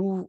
2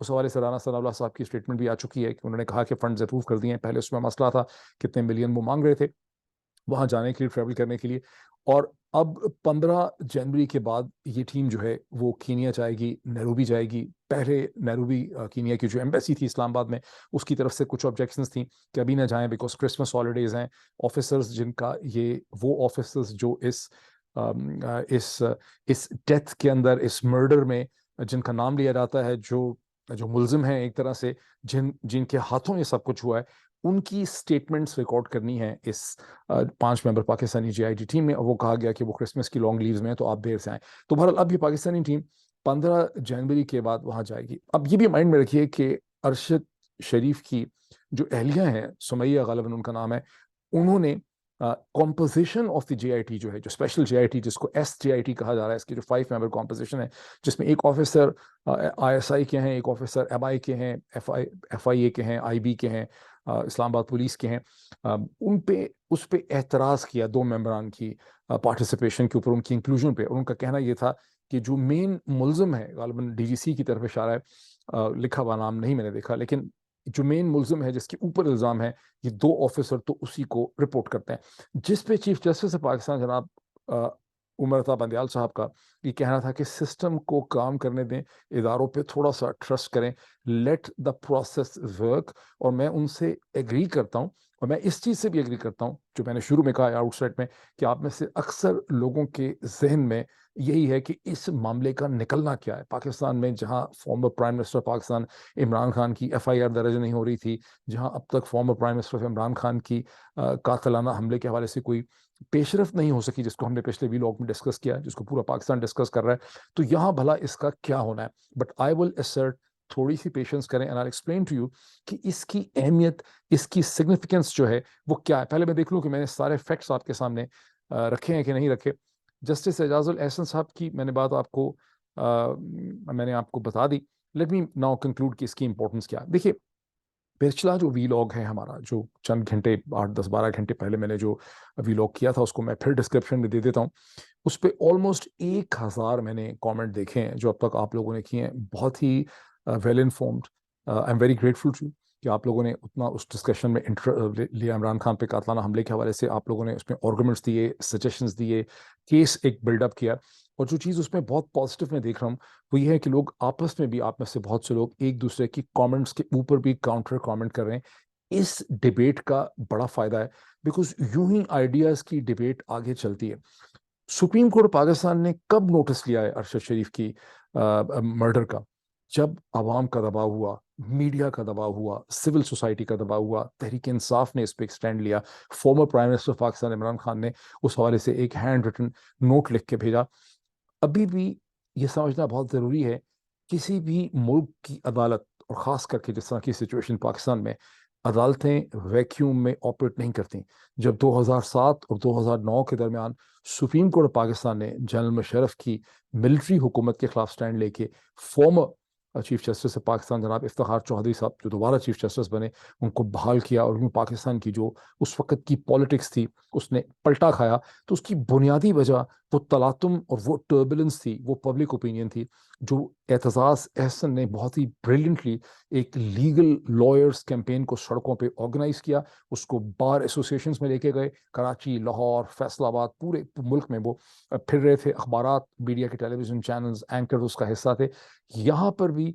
اس حوالے سے رانا ثناءاللہ صاحب کی اسٹیٹمنٹ بھی آ چکی ہے کہ انہوں نے کہا کہ فنڈز اپروو کر دیے ہیں. پہلے اس میں مسئلہ تھا کتنے ملین وہ مانگ رہے تھے وہاں جانے کے لیے, ٹریول کرنے کے لیے. اور اب 15 جنوری کے بعد یہ ٹیم جو ہے وہ کینیا جائے گی, نیروبی جائے گی. پہلے نیروبی کینیا کی جو ایمبیسی تھی اسلام آباد میں, اس کی طرف سے کچھ آبجیکشنز تھیں کہ ابھی نہ جائیں بیکاز کرسمس ہالیڈیز ہیں. آفیسرز جن کا یہ وہ آفیسرز جو اس ڈیتھ کے اندر, اس مرڈر میں جن کا نام لیا جاتا ہے, جو ملزم ہیں ایک طرح سے, جن کے ہاتھوں یہ سب کچھ ہوا ہے, ان کی سٹیٹمنٹس ریکارڈ کرنی ہے اس 5 ممبر پاکستانی جے آئی ٹی ٹیم میں. اور وہ کہا گیا کہ وہ کرسمس کی لانگ لیوز میں ہیں تو آپ دیر سے آئیں. تو بہرحال اب یہ پاکستانی ٹیم 15 جنوری کے بعد وہاں جائے گی. اب یہ بھی مائنڈ میں رکھیے کہ ارشد شریف کی جو اہلیہ ہیں, سمیہ غالباً ان کا نام ہے, انہوں نے composition of the J I T جو ہے, جو اسپیشل جے آئی ٹی جس کو ایس جے آئی ٹی کہا جا رہا ہے, اس کی جو 5 ممبر کمپوزیشن ہے جس میں ایک آفیسر آئی ایس آئی کے ہیں, ایک آفیسر ایم آئی کے ہیں, ایف آئی اے کے ہیں, آئی بی کے ہیں, اسلام آباد پولیس کے ہیں, اس پہ اعتراض کیا 2 ممبران کی پارٹیسپیشن کے اوپر, ان کی انکلوژن پہ. اور ان کا کہنا یہ تھا کہ جو مین ملزم ہے, غالباً ڈی جی سی کی طرف اشارہ ہے, لکھا ہوا نام نہیں میں نے دیکھا, لیکن جو مین ملزم ہے جس کے اوپر الزام ہے, یہ 2 آفیسر تو اسی کو رپورٹ کرتے ہیں. جس پہ چیف جسٹس پاکستان جناب عمر عطا بندیال صاحب کا یہ کہنا تھا کہ سسٹم کو کام کرنے دیں, اداروں پہ تھوڑا سا ٹرسٹ کریں, لیٹ دا پروسیس ورک. اور میں ان سے ایگری کرتا ہوں, اور میں اس چیز سے بھی ایگری کرتا ہوں جو میں نے شروع میں کہا آؤٹ سائڈ میں, کہ آپ میں سے اکثر لوگوں کے ذہن میں یہی ہے کہ اس معاملے کا نکلنا کیا ہے. پاکستان میں جہاں former prime minister Pakistan Imran Khan کی ایف آئی آر درج نہیں ہو رہی تھی, جہاں اب تک former prime minister Imran Khan کی قاتلانہ حملے کے حوالے سے کوئی پیش رفت نہیں ہو سکی, جس کو ہم نے پچھلے ویلاگ میں ڈسکس کیا, جس کو پورا پاکستان ڈسکس کر رہا ہے, تو یہاں بھلا اس کا کیا ہونا ہے. بٹ آئی ول اسرٹ, تھوڑی سی پیشنس کریں, and I explain to you کہ اس کی اہمیت, اس کی سگنیفیکنس جو ہے وہ کیا ہے. پہلے میں دیکھ لوں کہ میں نے سارے فیکٹس آپ کے سامنے رکھے ہیں کہ نہیں رکھے. جسٹس اعجاز الاحسن صاحب کی میں نے بات میں نے آپ کو بتا دی. لیٹ می ناؤ کنکلوڈ کہ اس کی امپورٹنس کیا ہے. دیکھیے, پچھلا جو ویلاگ ہے ہمارا, جو چند گھنٹے 8 10 12 گھنٹے پہلے میں نے جو ویلاگ کیا تھا, اس کو میں پھر ڈسکرپشن میں دے دیتا ہوں. اس پہ آلموسٹ 1000 میں نے کامنٹ دیکھے ہیں جو اب تک آپ لوگوں نے کیے ہیں. بہت ہی well informed, I am very grateful to کہ آپ لوگوں نے اتنا اس ڈسکشن میں لیا. عمران خان پہ قاتلانہ حملے کے حوالے سے آپ لوگوں نے اس میں آرگومنٹس دیے, سجیشنز دیے, کیس ایک بلڈ اپ کیا. اور جو چیز اس میں بہت پازیٹیو میں دیکھ رہا ہوں وہ یہ ہے کہ لوگ آپس میں بھی, آپ میں سے بہت سے لوگ ایک دوسرے کی کامنٹس کے اوپر بھی کاؤنٹر کامنٹ کر رہے ہیں. اس ڈیبیٹ کا بڑا فائدہ ہے, بیکاز یوں ہی آئیڈیاز کی ڈیبیٹ آگے چلتی ہے. سپریم کورٹ پاکستان نے کب نوٹس لیا ہے ارشد شریف کی مرڈر کا؟ جب عوام کا دباؤ ہوا, میڈیا کا دباؤ ہوا, سول سوسائٹی کا دباؤ ہوا, تحریک انصاف نے اس پہ ایکسٹینڈ لیا, former prime minister Pakistan Imran Khan نے اس حوالے سے ایک ہینڈ ریٹن نوٹ لکھ کے بھیجا. ابھی بھی یہ سمجھنا بہت ضروری ہے, کسی بھی ملک کی عدالت, اور خاص کر کے جس طرح کی سچویشن پاکستان میں, عدالتیں ویکیوم میں آپریٹ نہیں کرتی. جب 2007 اور 2009 کے درمیان سپریم کورٹ پاکستان نے جنرل مشرف کی ملٹری حکومت کے خلاف سٹینڈ لے کے فارمر چیف جسٹس پاکستان جناب افتخار چودھری صاحب جو دوبارہ چیف جسٹس بنے, ان کو بحال کیا, اور پاکستان کی جو اس وقت کی پالیٹکس تھی اس نے پلٹا کھایا, تو اس کی بنیادی وجہ وہ تلاطم اور وہ ٹربولنس تھی, وہ پبلک اوپینین تھی, جو اعتزاز احسن نے بہت ہی بریلینٹلی ایک لیگل لائرز کیمپین کو سڑکوں پہ آرگنائز کیا, اس کو بار ایسوسیشنز میں لے کے گئے, کراچی, لاہور, فیصل آباد, پورے ملک میں وہ پھر رہے تھے. اخبارات, میڈیا کے ٹیلی ویژن چینلز, اینکرز اس کا حصہ تھے. یہاں پر بھی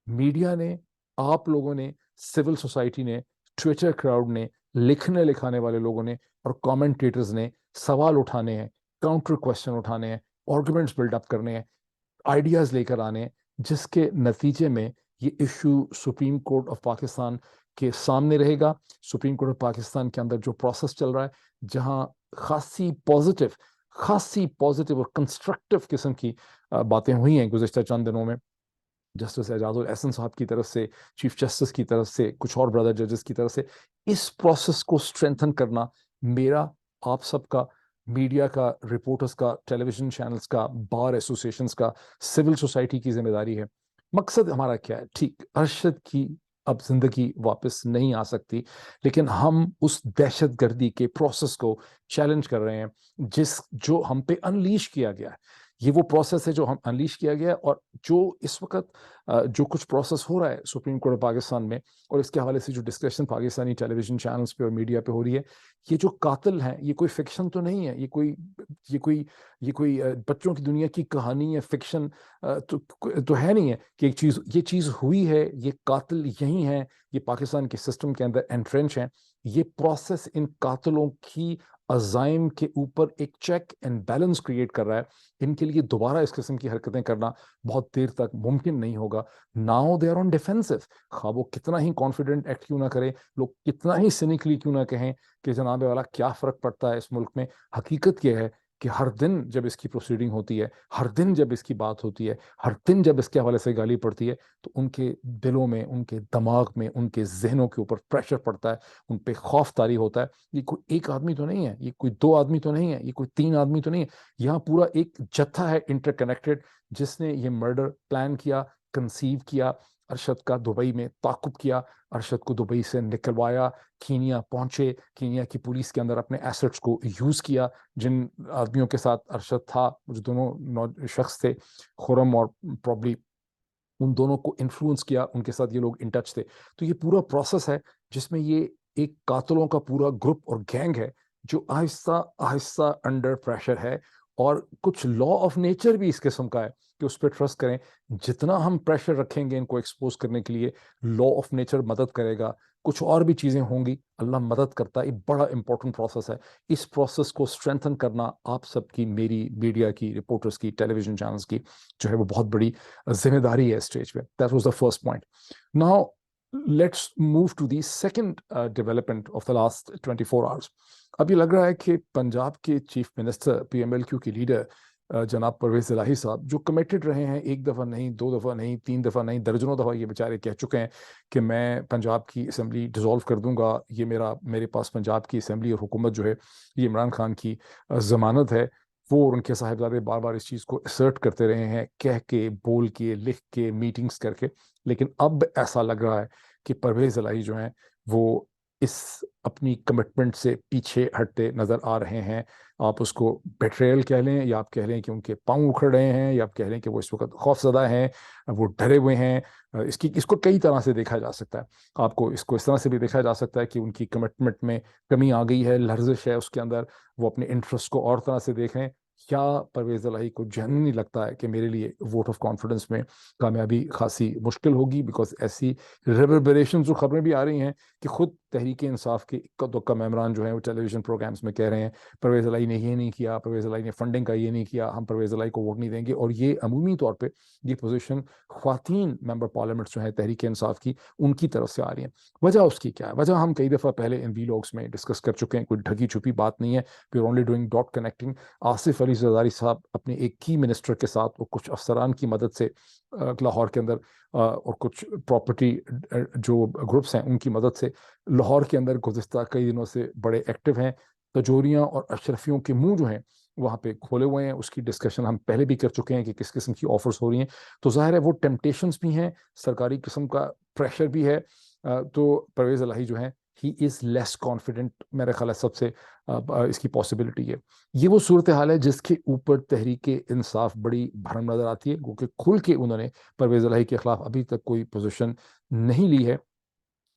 میڈیا نے, آپ لوگوں نے, سول سوسائٹی نے, ٹویٹر کراؤڈ نے, لکھنے لکھانے والے لوگوں نے اور کامنٹیٹرز نے سوال اٹھانے ہیں, کاؤنٹر کوشچن اٹھانے ہیں, آرگومنٹس بلڈ اپ کرنے ہیں, آئیڈیاز لے کر آنے ہیں, جس کے نتیجے میں یہ issue supreme court of Pakistan کے سامنے رہے گا. سپریم کورٹ آف پاکستان کے اندر جو پروسیس چل رہا ہے, جہاں خاصی پازیٹیو اور کنسٹرکٹیو قسم کی باتیں ہوئی ہیں گزشتہ چند دنوں میں, جسٹس اعجاز الاحسن صاحب کی طرف سے, چیف جسٹس کی طرف سے, کچھ اور برادر ججز کی طرف سے, اس پروسیس کو اسٹرینتھن کرنا میرا, آپ سب کا, میڈیا کا, رپورٹرز کا, ٹیلی ویژن چینلز کا, بار ایسوسیشنز کا, سول سوسائٹی کی ذمہ داری ہے. مقصد ہمارا کیا ہے؟ ٹھیک, ارشد کی اب زندگی واپس نہیں آ سکتی, لیکن ہم اس دہشت گردی کے پروسیس کو چیلنج کر رہے ہیں جو ہم پہ انلیش کیا گیا ہے. یہ وہ پروسیس ہے جو ہم انلیش کیا گیا ہے، اور جو اس وقت جو کچھ پروسیس ہو رہا ہے سپریم کورٹ آف پاکستان میں، اور اس کے حوالے سے جو ڈسکشن پاکستانی ٹیلی ویژن چینلز پہ اور میڈیا پہ ہو رہی ہے، یہ جو قاتل ہیں یہ کوئی فکشن تو نہیں ہے، یہ کوئی بچوں کی دنیا کی کہانی یا فکشن تو ہے نہیں ہے کہ یہ چیز ہوئی ہے، یہ قاتل یہی ہیں، یہ پاکستان کے سسٹم کے اندر انٹرنچ ہیں. یہ پروسیس ان قاتلوں کی عزائم کے اوپر ایک چیک اینڈ بیلنس کریٹ کر رہا ہے. ان کے لیے دوبارہ اس قسم کی حرکتیں کرنا بہت دیر تک ممکن نہیں ہوگا. Now they are on defensive. خواہ وہ کتنا ہی کانفیڈنٹ ایکٹ کیوں نہ کرے، لوگ کتنا ہی سینکلی کیوں نہ کہیں کہ جناب والا کیا فرق پڑتا ہے اس ملک میں، حقیقت یہ ہے کہ ہر دن جب اس کی پروسیڈنگ ہوتی ہے، ہر دن جب اس کی بات ہوتی ہے، ہر دن جب اس کے حوالے سے گالی پڑتی ہے، تو ان کے دلوں میں، ان کے دماغ میں، ان کے ذہنوں کے اوپر پریشر پڑتا ہے، ان پہ خوف طاری ہوتا ہے. یہ کوئی ایک آدمی تو نہیں ہے، یہ کوئی دو آدمی تو نہیں ہے، یہ کوئی تین آدمی تو نہیں ہے، یہاں پورا ایک جتھا ہے انٹر کنیکٹڈ، جس نے یہ مرڈر پلان کیا، کنسیو کیا، ارشد کا دبئی میں تعاقب کیا، ارشد کو دبئی سے نکلوایا، کینیا پہنچے، کینیا کی پولیس کے اندر اپنے ایسٹس کو یوز کیا. جن آدمیوں کے ساتھ ارشد تھا، جو دونوں شخص تھے، خرم اور پرابلی، ان دونوں کو انفلوئنس کیا، ان کے ساتھ یہ لوگ ان ٹچ تھے. تو یہ پورا پروسیس ہے جس میں یہ ایک قاتلوں کا پورا گروپ اور گینگ ہے جو آہستہ آہستہ انڈر پریشر ہے. اور کچھ لا آف نیچر بھی اس قسم کا ہے کہ اس پہ ٹرسٹ کریں. جتنا ہم پریشر رکھیں گے ان کو ایکسپوز کرنے کے لیے، لا آف نیچر مدد کرے گا. کچھ اور بھی چیزیں ہوں گی، اللہ مدد کرتا ہے. یہ بڑا امپورٹنٹ پروسیس ہے. اس پروسیس کو اسٹرینتھن کرنا آپ سب کی، میری، میڈیا کی، رپورٹرز کی، ٹیلی ویژن چینلز کی جو ہے وہ بہت بڑی ذمہ داری ہے اسٹیج پہ. That was the first point. Now let's move to the second development of the last 24 hours. اب یہ لگ رہا ہے کہ پنجاب کے chief minister, P M L Q کے لیڈر جناب پرویز الہی صاحب، جو کمیٹڈ رہے ہیں، ایک دفعہ نہیں، دو دفعہ نہیں، تین دفعہ نہیں، درجنوں دفعہ یہ بیچارے کہہ چکے ہیں کہ میں پنجاب کی اسمبلی ڈیزالو کر دوں گا، یہ میرے پاس پنجاب کی اسمبلی اور حکومت جو ہے یہ عمران خان کی ضمانت ہے. وہ اور ان کے صاحبزادے بار بار اس چیز کو اسرٹ کرتے رہے ہیں، کہہ کے، بول کے، لکھ کے، میٹنگز کر کے. لیکن اب ایسا لگ رہا ہے کہ پرویز الہی جو ہیں وہ اس اپنی کمٹمنٹ سے پیچھے ہٹتے نظر آ رہے ہیں. آپ اس کو بیٹریل کہہ لیں، یا آپ کہہ لیں کہ ان کے پاؤں اکھڑ رہے ہیں، یا آپ کہہ لیں کہ وہ اس وقت خوف زدہ ہیں، وہ ڈرے ہوئے ہیں. اس کو کئی طرح سے دیکھا جا سکتا ہے. آپ کو اس طرح سے بھی دیکھا جا سکتا ہے کہ ان کی کمٹمنٹ میں کمی آ گئی ہے، لرزش ہے اس کے اندر، وہ اپنے انٹرسٹ کو اور طرح سے دیکھ رہے ہیں. کیا پرویز الہی کو جنرلی لگتا ہے کہ میرے لیے ووٹ آف کانفیڈنس میں کامیابی خاصی مشکل ہوگی؟ بیکاز ایسی ریوربریشن جو خبریں بھی آ رہی ہیں کہ خود تحریک انصاف کے کا ممبران جو ہیں وہ ٹیلی ویژن پروگرامز میں کہہ رہے ہیں پرویز الہی نے یہ نہیں کیا، پرویز الہی نے فنڈنگ کا یہ نہیں کیا، ہم پرویز الہی کو ووٹ نہیں دیں گے. اور یہ عمومی طور پہ یہ پوزیشن خواتین ممبر پارلیمنٹ جو ہیں تحریک انصاف کی، ان کی طرف سے آ رہی ہیں. وجہ اس کی کیا ہے؟ وجہ ہم کئی دفعہ پہلے ان ویلاگس میں ڈسکس کر چکے ہیں، کوئی ڈھکی چھپی بات نہیں ہے. We are only doing dot connecting. Asif Ali Zardari صاحب اپنے ایک کی منسٹر کے ساتھ اور کچھ افسران کی مدد سے لاہور کے اندر اور کچھ پراپرٹی جو گروپس ہیں ان کی مدد سے لاہور کے اندر گزشتہ کئی دنوں سے بڑے ایکٹیو ہیں. تجوریاں اور اشرفیوں کے منہ جو ہیں وہاں پہ کھولے ہوئے ہیں. اس کی ڈسکشن ہم پہلے بھی کر چکے ہیں کہ کس قسم کی آفرز ہو رہی ہیں. تو ظاہر ہے وہ ٹیمپٹیشنز بھی ہیں، سرکاری قسم کا پریشر بھی ہے. تو پرویز الہی جو ہیں ہی از لیس کانفیڈنٹ، میرے خیال ہے سب سے اس کی پاسبلٹی ہے. یہ وہ صورتحال ہے جس کے اوپر تحریک انصاف بڑی بھرم نظر آتی ہے، کیونکہ کھل کے انہوں نے پرویز الہی کے خلاف ابھی تک کوئی پوزیشن نہیں لی ہے.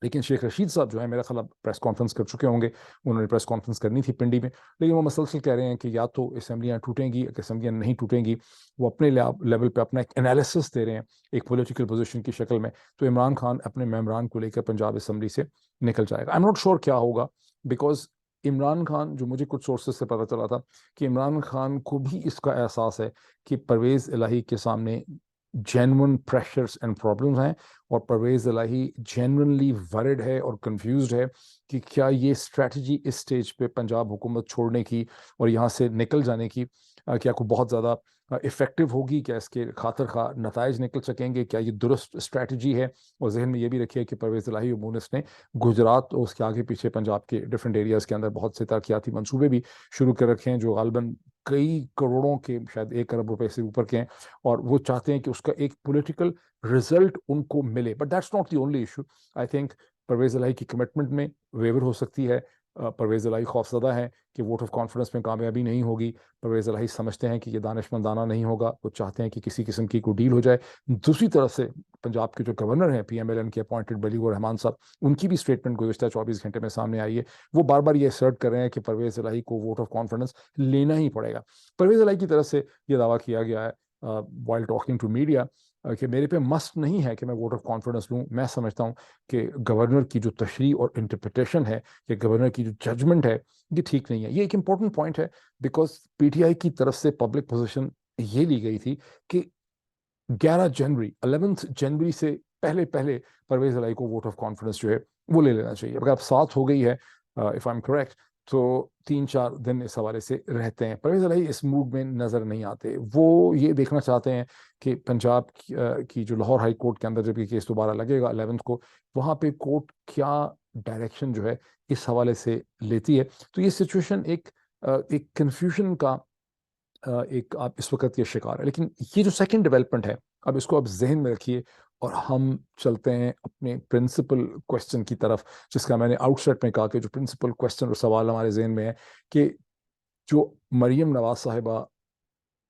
لیکن شیخ رشید صاحب جو ہے میرا خیال پریس کانفرنس کر چکے ہوں گے، انہوں نے پریس کانفرنس کرنی تھی پنڈی میں، لیکن وہ مسلسل کہہ رہے ہیں کہ یا تو اسمبلیاں ٹوٹیں گی، اگر اسمبلیاں نہیں ٹوٹیں گی. وہ اپنے لیول پہ اپنا ایک انالیسس دے رہے ہیں ایک پولیٹیکل پوزیشن کی شکل میں. تو عمران خان اپنے ممبران کو لے کر پنجاب اسمبلی سے نکل جائے گا. آئی ایم ناٹ شیور کیا ہوگا، بیکاز عمران خان، جو مجھے کچھ سورسز سے پتہ چلا تھا کہ عمران خان کو بھی اس کا احساس ہے کہ پرویز الہی کے سامنے جینون پریشرز اینڈ پرابلمز ہیں، اور پرویز الہی جینونلی ورڈ ہے اور کنفیوزڈ ہے کہ کیا یہ اسٹریٹجی اس سٹیج پہ پنجاب حکومت چھوڑنے کی اور یہاں سے نکل جانے کی کیا کوئی بہت زیادہ افیکٹو ہوگی، کیا اس کے خاطر خواہ نتائج نکل سکیں گے، کیا یہ درست اسٹریٹجی ہے. اور ذہن میں یہ بھی رکھیے کہ پرویز الہی اور مونس نے گجرات اور اس کے آگے پیچھے پنجاب کے ڈفرینٹ ایریاز کے اندر بہت سے ترقیاتی منصوبے بھی شروع کر رکھے ہیں جو غالباً کئی کروڑوں کے، شاید 1 ارب روپے سے اوپر کے ہیں، اور وہ چاہتے ہیں کہ اس کا ایک پولیٹیکل رزلٹ ان کو ملے. But that's not the only issue. I think Pervaiz Elahi کی کمٹمنٹ میں ویور ہو سکتی ہے، پرویز الہی خوفزدہ ہیں کہ ووٹ آف کانفیڈنس میں کامیابی نہیں ہوگی. پرویز الہی سمجھتے ہیں کہ یہ دانشمندانہ نہیں ہوگا, وہ چاہتے ہیں کہ کسی قسم کی کوئی ڈیل ہو جائے. دوسری طرف سے پنجاب کے جو گورنر ہیں پی ایم ایل این کے اپوائنٹڈ بلیغ الرحمان صاحب, ان کی بھی اسٹیٹمنٹ گزشتہ 24 گھنٹے میں سامنے آئی ہے. وہ بار بار یہ اسرٹ کر رہے ہیں کہ پرویز الہی کو ووٹ آف کانفیڈنس لینا ہی پڑے گا. پرویز الہی کی طرف سے یہ دعویٰ کیا گیا ہے وائل ٹاکنگ ٹو میڈیا کہ میرے پہ مسٹ نہیں ہے کہ میں ووٹ آف کانفیڈنس لوں. میں سمجھتا ہوں کہ گورنر کی جو تشریح اور انٹرپریٹیشن ہے یا گورنر کی جو ججمنٹ ہے یہ ٹھیک نہیں ہے. یہ ایک امپورٹنٹ پوائنٹ ہے بیکاز پی ٹی آئی کی طرف سے پبلک پوزیشن یہ لی گئی تھی کہ 11 جنوری سے پہلے پرویز الہی کو ووٹ آف کانفیڈنس جو ہے وہ لے لینا چاہیے. اگر اب 7 ہو گئی ہے اف آئی ایم کریکٹ تو 3-4 دن اس حوالے سے رہتے ہیں. پرویز الہی اس موڈ میں نظر نہیں آتے. وہ یہ دیکھنا چاہتے ہیں کہ پنجاب کی جو لاہور ہائی کورٹ کے اندر جب یہ کیس دوبارہ لگے گا 11 کو, وہاں پہ کورٹ کیا ڈائریکشن جو ہے اس حوالے سے لیتی ہے. تو یہ سچویشن ایک کنفیوژن کا ایک آپ اس وقت یہ شکار ہے. لیکن یہ جو سیکنڈ ڈیولپمنٹ ہے اب اس کو آپ ذہن میں رکھیے اور ہم چلتے ہیں اپنے پرنسپل کوشچن کی طرف, جس کا میں نے آؤٹ سیٹ میں کہا کہ جو پرنسپل کوشچن اور سوال ہمارے ذہن میں ہے کہ جو مریم نواز صاحبہ,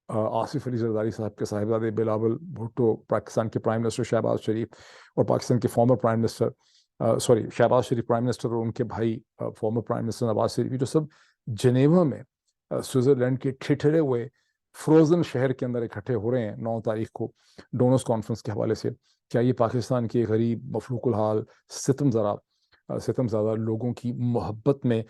آصف علی زرداری صاحب کے صاحبزادے بلاول بھٹو, پاکستان کے پرائم منسٹر شہباز شریف اور پاکستان کے فارمر پرائم منسٹر شہباز شریف پرائم منسٹر اور ان کے بھائی former prime minister Nawaz Sharif, جو سب جنیوا میں سوئٹزرلینڈ کے ٹھٹھرے ہوئے فروزن شہر کے اندر اکٹھے ہو رہے ہیں 9 تاریخ کو ڈونرز کانفرنس کے حوالے سے, کیا یہ پاکستان کے غریب مفلوق الحال ستم زدہ لوگوں کی محبت میں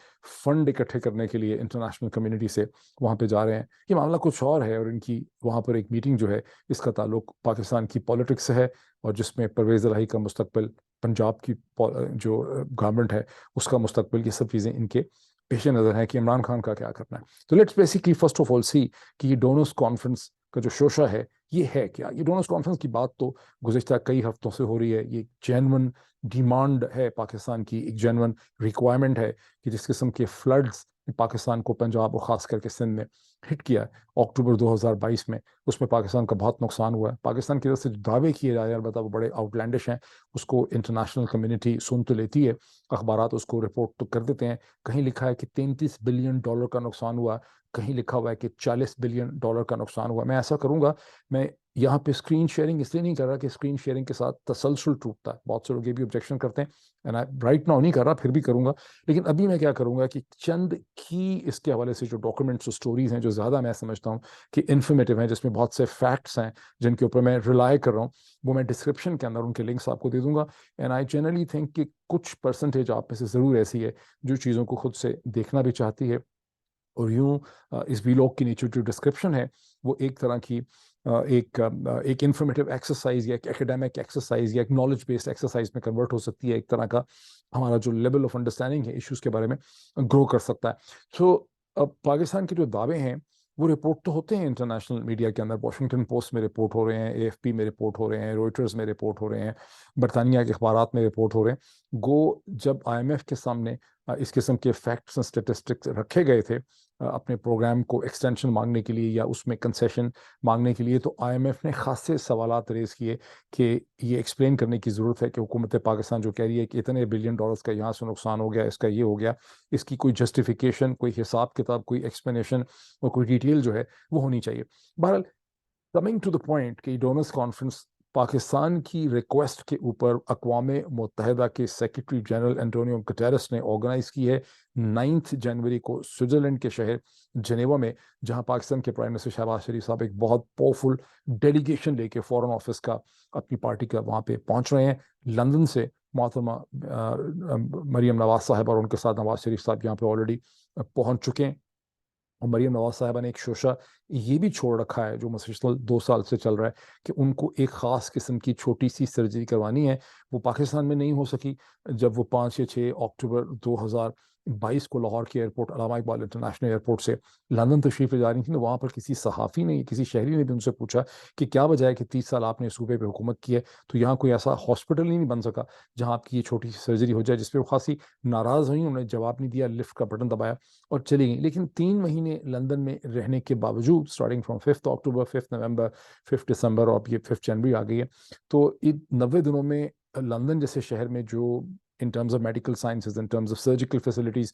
فنڈ اکٹھے کرنے کے لیے انٹرنیشنل کمیونٹی سے وہاں پہ جا رہے ہیں؟ یہ معاملہ کچھ اور ہے, اور ان کی وہاں پر ایک میٹنگ جو ہے اس کا تعلق پاکستان کی پالیٹکس سے ہے, اور جس میں پرویز الہی کا مستقبل, پنجاب کی جو گورنمنٹ ہے اس کا مستقبل, یہ سب چیزیں ان کے پیش نظر ہے کہ عمران خان کا کیا کرنا ہے. تو let's basically first of all see کہ یہ ڈونرز کانفرنس کا جو شوشہ ہے یہ ہے کیا. یہ ڈونرز کانفرنس کی بات تو گزشتہ کئی ہفتوں سے ہو رہی ہے. یہ جینون ڈیمانڈ ہے پاکستان کی, ایک جینون ریکوائرمنٹ ہے کہ جس قسم کے فلڈز پاکستان کو پنجاب اور خاص کر کے سندھ میں ہٹ کیا اکتوبر 2022 میں, اس میں پاکستان کا بہت نقصان ہوا ہے. پاکستان کی طرف سے جو دعوے کیے جا رہے ہیں البتہ وہ بڑے آؤٹ لینڈش ہیں, اس کو انٹرنیشنل کمیونٹی سن تو لیتی ہے, اخبارات اس کو رپورٹ تو کر دیتے ہیں. کہیں لکھا ہے کہ $33 بلین کا نقصان ہوا, کہیں لکھا ہوا ہے کہ $40 بلین کا نقصان ہوا. میں ایسا کروں گا, میں یہاں پہ اسکرین شیئرنگ اس لیے نہیں کر رہا کہ اسکرین شیئرنگ کے ساتھ تسلسل ٹوٹتا ہے, بہت سے لوگ یہ بھی آبجیکشن کرتے ہیں, رائٹ ناؤ نہیں کر رہا, پھر بھی کروں گا. لیکن ابھی میں کیا کروں گا کہ چند کی اس کے حوالے سے جو ڈاکومنٹس اور سٹوریز ہیں جو زیادہ میں سمجھتا ہوں کہ انفارمیٹیو ہیں, جس میں بہت سے فیکٹس ہیں جن کے اوپر میں ریلائی کر رہا ہوں, وہ میں ڈسکرپشن کے اندر ان کے لنکس آپ کو دے دوں گا. اینڈ آئی جنرلی تھنک کہ کچھ پرسنٹیج آپ میں سے ضرور ایسی ہے جو چیزوں کو خود سے دیکھنا بھی چاہتی ہے, اور یوں اس ویلاگ کی نیچے جو ڈسکرپشن ہے وہ ایک طرح کی ایک انفارمیٹیو ایکسرسائز یا ایک ایکیڈیمک ایکسرسائز یا ایک نالج بیسڈ ایکسرسائز میں کنورٹ ہو سکتی ہے. ایک طرح کا ہمارا جو لیول آف انڈرسٹینڈنگ ہے ایشوز کے بارے میں گرو کر سکتا ہے. سو پاکستان کے جو دعوے ہیں وہ رپورٹ تو ہوتے ہیں انٹرنیشنل میڈیا کے اندر, واشنگٹن پوسٹ میں رپورٹ ہو رہے ہیں, اے ایف پی میں رپورٹ ہو رہے ہیں, روئٹرز میں رپورٹ ہو رہے ہیں, برطانیہ کے اخبارات میں رپورٹ ہو رہے ہیں. گو جب آئی ایم ایف کے سامنے اس قسم کے فیکٹس اور اسٹیٹسٹکس رکھے گئے تھے اپنے پروگرام کو ایکسٹینشن مانگنے کے لیے یا اس میں کنسیشن مانگنے کے لیے, تو آئی ایم ایف نے خاصے سوالات ریز کیے کہ یہ ایکسپلین کرنے کی ضرورت ہے کہ حکومت پاکستان جو کہہ رہی ہے کہ اتنے $1 بلین کا یہاں سے نقصان ہو گیا, اس کا یہ ہو گیا, اس کی کوئی جسٹیفیکیشن, کوئی حساب کتاب, کوئی ایکسپلینیشن اور کوئی ڈیٹیل جو ہے وہ ہونی چاہیے. بہرحال کمنگ ٹو دا پوائنٹ کہ ڈونرز کانفرنس پاکستان کی ریکویسٹ کے اوپر اقوام متحدہ کے سیکرٹری جنرل انٹونیو گٹیرس نے آرگنائز کی ہے 9 جنوری کو سوئٹزرلینڈ کے شہر جنیوا میں, جہاں پاکستان کے پرائم منسٹر شہباز شریف صاحب ایک بہت پاورفل ڈیلیگیشن لے کے فورن آفس کا اپنی پارٹی کا وہاں پہ پہنچ رہے ہیں. لندن سے محترمہ مریم نواز صاحب اور ان کے ساتھ نواز شریف صاحب یہاں پہ آلریڈی پہنچ چکے ہیں. اور مریم نواز صاحبہ نے ایک شوشہ یہ بھی چھوڑ رکھا ہے جو مسلسل 2 سال سے چل رہا ہے کہ ان کو ایک خاص قسم کی چھوٹی سی سرجری کروانی ہے. وہ پاکستان میں نہیں ہو سکی. جب وہ 5 یا 6 اکتوبر 2022 کو لاہور کے ایئرپورٹ علامہ اقبال انٹرنیشنل ایئرپورٹ سے لندن تشریف لے جا رہی تھیں, تو وہاں پر کسی صحافی نے, کسی شہری نے بھی ان سے پوچھا کہ کیا وجہ ہے کہ 30 سال آپ نے صوبے پہ حکومت کی ہے تو یہاں کوئی ایسا ہاسپٹل ہی نہیں بن سکا جہاں آپ کی یہ چھوٹی سی سرجری ہو جائے, جس پہ وہ خاصی ناراض ہوئی. انہوں نے جواب نہیں دیا, لفٹ کا بٹن دبایا اور چلی گئی. لیکن 3 مہینے لندن میں رہنے کے باوجود اسٹارٹنگ فرام 5 اکتوبر 5 نومبر 5 دسمبر اور اب یہ 5 جنوری آ گئی ہے, تو ان 90 دنوں میں لندن جیسے شہر میں جو in terms of medical sciences, in terms of surgical facilities,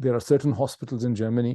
there are certain hospitals in Germany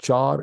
4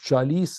40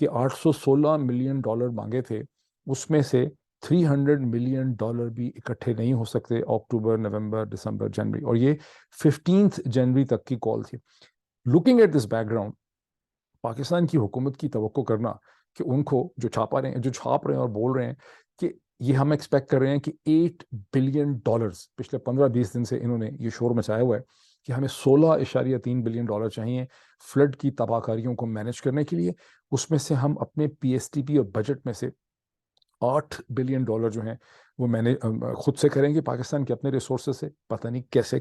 کہ $816 ملین مانگے تھے، اس میں سے $300 ملین بھی اکٹھے نہیں ہو سکتے اکتوبر، نومبر، دسمبر، جنوری، اور یہ 15 جنوری تک کی کال تھی۔ Looking at this background, Pakistan کی حکومت کی توقع کرنا کہ ان کو جو چھاپ رہے ہیں اور بول رہے ہیں کہ یہ ہم ایکسپیکٹ کر رہے ہیں کہ $8 بلین، پچھلے 15-20 دن سے انہوں نے یہ شور مچایا ہوا ہے کہ ہمیں $16.3 بلین چاہیے فلڈ کی تباہ کاریوں کو مینیج کرنے کے لیے۔ اس میں سے ہم اپنے پی ایس ٹی پی اور بجٹ میں سے $8 بلین جو ہیں وہ میں نے خود سے کریں گے، پاکستان کے اپنے ریسورسز سے۔ پتہ نہیں کیسے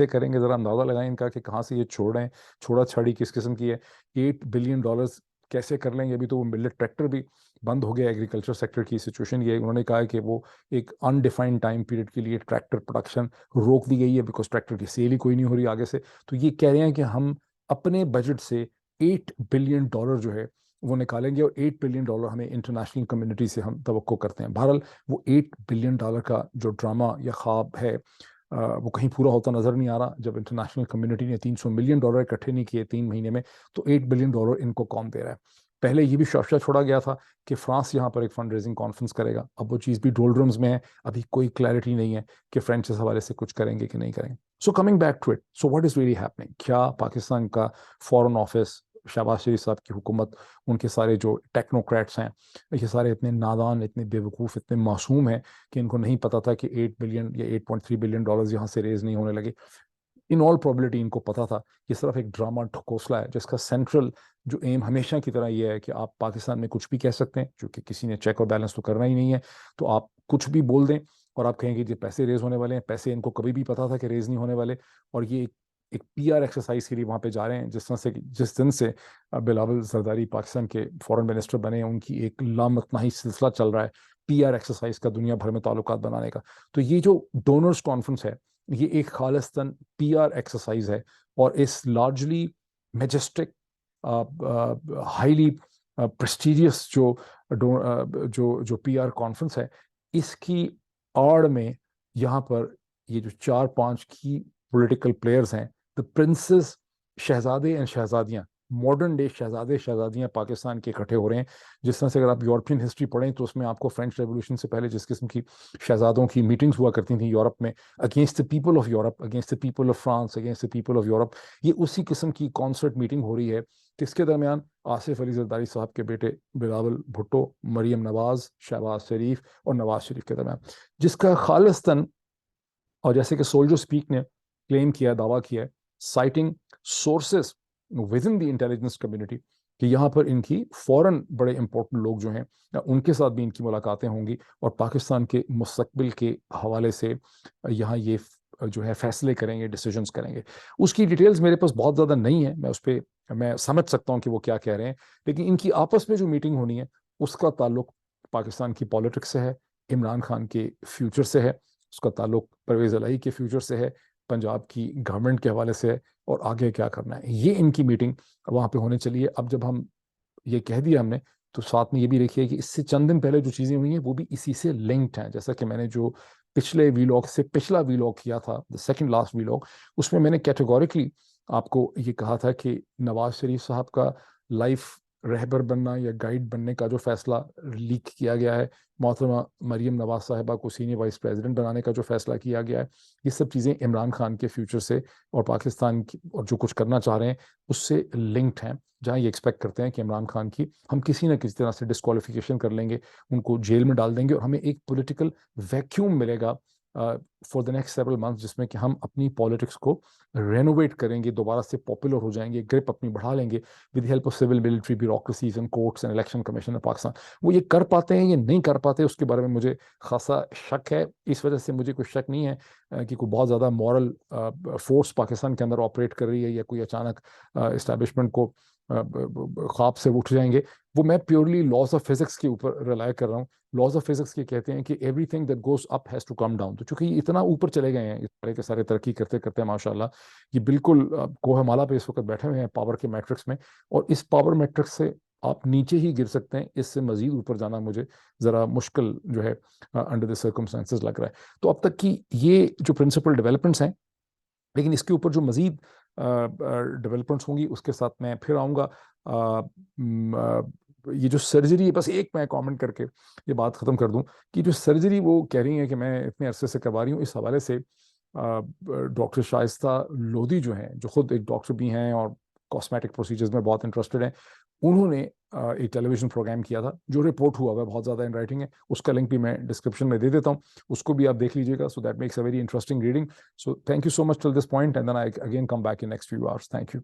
کریں گے، ذرا اندازہ لگائیں ان کا کہ کہاں سے یہ چھوڑ رہے ہیں، چھوڑا چھاڑی کس قسم کی ہے۔ $8 بلین کیسے کر لیں گے؟ ابھی تو وہ ملٹ ٹریکٹر بھی بند ہو گیا، ایگریکلچر سیکٹر کی سچویشن یہ ہے، انہوں نے کہا ہے کہ وہ ایک انڈیفائنڈ ٹائم پیریڈ کے لیے ٹریکٹر پروڈکشن روک دی گئی ہے، بیکاز ٹریکٹر کی سیل ہی کوئی نہیں ہو رہی آگے سے۔ تو یہ کہہ رہے ہیں کہ ہم اپنے بجٹ سے $8 بلین جو ہے وہ نکالیں گے، اور $8 بلین ہمیں انٹرنیشنل کمیونٹی سے ہم توقع کرتے ہیں۔ بہرحال وہ $8 بلین کا جو ڈرامہ یا خواب ہے وہ کہیں پورا ہوتا نظر نہیں آ رہا۔ جب انٹرنیشنل کمیونٹی نے $300 ملین اکٹھے نہیں کیے 3 مہینے میں، تو $8 بلین ان کو کون دے رہا ہے؟ پہلے یہ بھی شفشہ چھوڑا گیا تھا کہ فرانس یہاں پر ایک فنڈ ریزنگ کانفرنس کرے گا، اب وہ چیز بھی ڈولڈرمز میں ہے، ابھی کوئی کلیئرٹی نہیں ہے کہ فرینچ اس حوالے سے کچھ کریں گے کہ نہیں کریں گے۔ So coming back to it, so what is really happening? کیا پاکستان کا فارن آفس، شہباز شریف صاحب کی حکومت، ان کے سارے جو ٹیکنوکریٹس ہیں، یہ سارے اتنے نادان، اتنے بے وقوف، اتنے معصوم ہیں کہ ان کو نہیں پتا تھا کہ 8 بلین یا $8.3 بلین یہاں سے ریز نہیں ہونے لگے؟ ان آل پرابلٹی ان کو پتا تھا یہ صرف ایک ڈرامہ ڈھکوسلا ہے، جس کا سینٹرل جو ایم ہمیشہ کی طرح یہ ہے کہ آپ پاکستان میں کچھ بھی کہہ سکتے ہیں، چونکہ کسی نے چیک اور بیلنس تو کرنا ہی نہیں ہے، تو آپ کچھ بھی بول دیں اور آپ کہیں گے کہ پیسے ریز ہونے والے ہیں۔ پیسے ان کو کبھی بھی پتا تھا کہ ریز نہیں ہونے والے، اور یہ ایک پی آر ایکسرسائز کے لیے وہاں پہ جا رہے ہیں۔ جس دن سے بلاول زرداری پاکستان کے فورن منسٹر بنے ہیں، ان کی ایک لامتناہی سلسلہ چل رہا ہے پی آر ایکسرسائز کا، دنیا بھر میں تعلقات بنانے کا۔ تو یہ جو ڈونرز کانفرنس ہے، یہ ایک خالصتاً پی آر ایکسرسائز ہے، اور اس لارجلی میجسٹک، ہائیلی پریسٹیجیس جو پی آر کانفرنس ہے، اس کی آڑ میں یہاں پر یہ جو 4-5 کی پولیٹیکل پلیئرز ہیں، دا پرنسز، شہزادے اینڈ شہزادیاں، ماڈرن ڈے شہزادے شہزادیاں پاکستان کے اکٹھے ہو رہے ہیں۔ جس طرح سے اگر آپ یورپین ہسٹری پڑھیں تو اس میں آپ کو فرینچ ریولوشن سے پہلے جس قسم کی شہزادوں کی میٹنگز ہوا کرتی تھیں یورپ میں، against the people of Europe, against the people of France, against the people of Europe, یہ اسی قسم کی کانسرٹ میٹنگ ہو رہی ہے، جس کے درمیان آصف علی زرداری صاحب کے بیٹے بلاول بھٹو، مریم نواز، شہباز شریف اور نواز شریف کے درمیان، جس کا خالصتاً، اور جیسے کہ سولجر سپیک نے کلیم کیا، دعویٰ کیا ہے، sighting sources with in the intelligence community, کہ یہاں پر ان کی فوراً بڑے امپورٹنٹ لوگ جو ہیں ان کے ساتھ بھی ان کی ملاقاتیں ہوں گی، اور پاکستان کے مستقبل کے حوالے سے یہاں یہ جو ہے فیصلے کریں گے، ڈیسیجنز کریں گے۔ اس کی ڈیٹیلز میرے پاس بہت زیادہ نہیں ہے، میں سمجھ سکتا ہوں کہ وہ کیا کہہ رہے ہیں، لیکن ان کی آپس میں جو میٹنگ ہونی ہے اس کا تعلق پاکستان کی پالیٹکس سے ہے، عمران خان کے فیوچر سے ہے، اس کا تعلق پرویز الہی کے فیوچر سے ہے، پنجاب کی گورنمنٹ کے حوالے سے ہے، اور آگے کیا کرنا ہے۔ یہ ان کی میٹنگ وہاں پہ ہونے چلیے۔ اب جب ہم یہ کہہ دیا ہم نے، تو ساتھ میں یہ بھی دیکھیے کہ اس سے چند دن پہلے جو چیزیں ہوئی ہیں وہ بھی اسی سے لنکڈ ہیں۔ جیسا کہ میں نے جو پچھلے ویلاگ سے پچھلا ویلاگ کیا تھا، سیکنڈ لاسٹ ویلاگ، اس میں نے کیٹیگوریکلی آپ کو یہ کہا تھا کہ نواز شریف صاحب کا لائف رہبر بننا یا گائیڈ بننے کا جو فیصلہ لیک کیا گیا ہے، محترمہ مریم نواز صاحبہ کو سینئر وائس پریزیڈنٹ بنانے کا جو فیصلہ کیا گیا ہے، یہ سب چیزیں عمران خان کے فیوچر سے اور پاکستان کی اور جو کچھ کرنا چاہ رہے ہیں اس سے لنکڈ ہیں، جہاں یہ ایکسپیکٹ کرتے ہیں کہ عمران خان کی ہم کسی نہ کسی طرح سے ڈسکوالیفیکیشن کر لیں گے، ان کو جیل میں ڈال دیں گے، اور ہمیں ایک پولیٹیکل ویکیوم ملے گا for the next several months, جس میں کہ ہم اپنی پالیٹکس کو رینوویٹ کریں گے، دوبارہ سے پاپولر ہو جائیں گے، گرپ اپنی بڑھا لیں گے with help of civil military bureaucracies and courts and election commission of Pakistan. وہ یہ کر پاتے ہیں یا نہیں کر پاتے، اس کے بارے میں مجھے خاصا شک ہے۔ اس وجہ سے مجھے کوئی شک نہیں ہے کہ کوئی بہت زیادہ مورل فورس پاکستان کے اندر آپریٹ کر رہی ہے، یا کوئی اچانک اسٹیبلشمنٹ کو خواب سے اٹھ جائیں گے۔ وہ میں پیورلی لاز آف فزکس کے اوپر ریلائی کر رہا ہوں۔ لاز آف فزکس یہ کہتے ہیں کہ everything that goes up has to come down. تو چونکہ یہ اتنا اوپر چلے گئے ہیں، سارے کے سارے ترقی کرتے کرتے ماشاء اللہ، یہ بالکل کوہ مالا پہ اس وقت بیٹھے ہوئے ہیں پاور کے میٹرکس میں، اور اس پاور میٹرکس سے آپ نیچے ہی گر سکتے ہیں، اس سے مزید اوپر جانا مجھے ذرا مشکل جو ہے انڈر دی سرکمسٹانسز لگ رہا ہے۔ تو اب تک کی یہ جو پرنسپل ڈیولپمنٹس ہیں، لیکن اس کے اوپر جو مزید ڈیولپمنٹس ہوں گی اس کے ساتھ میں پھر آؤں گا۔ یہ جو سرجری ہے، بس ایک میں کامنٹ کر کے یہ بات ختم کر دوں کہ جو سرجری وہ کہہ رہی ہیں کہ میں اتنے عرصے سے کروا رہی ہوں، اس حوالے سے ڈاکٹر شائستہ لودھی جو ہیں، جو خود ایک ڈاکٹر بھی ہیں اور کاسمیٹک پروسیجرز میں بہت انٹرسٹڈ ہیں، انہوں نے ایک ٹیلی ویژن پروگرام کیا تھا جو رپورٹ ہوا ہوا ہے، بہت زیادہ ان رائٹنگ ہے، اس کا لنک بھی میں ڈسکرپشن میں دے دیتا ہوں، اس کو بھی آپ دیکھ لیجیے گا. So that makes a very interesting reading. So thank you so much till this point and then I again come back in next few hours. Thank you.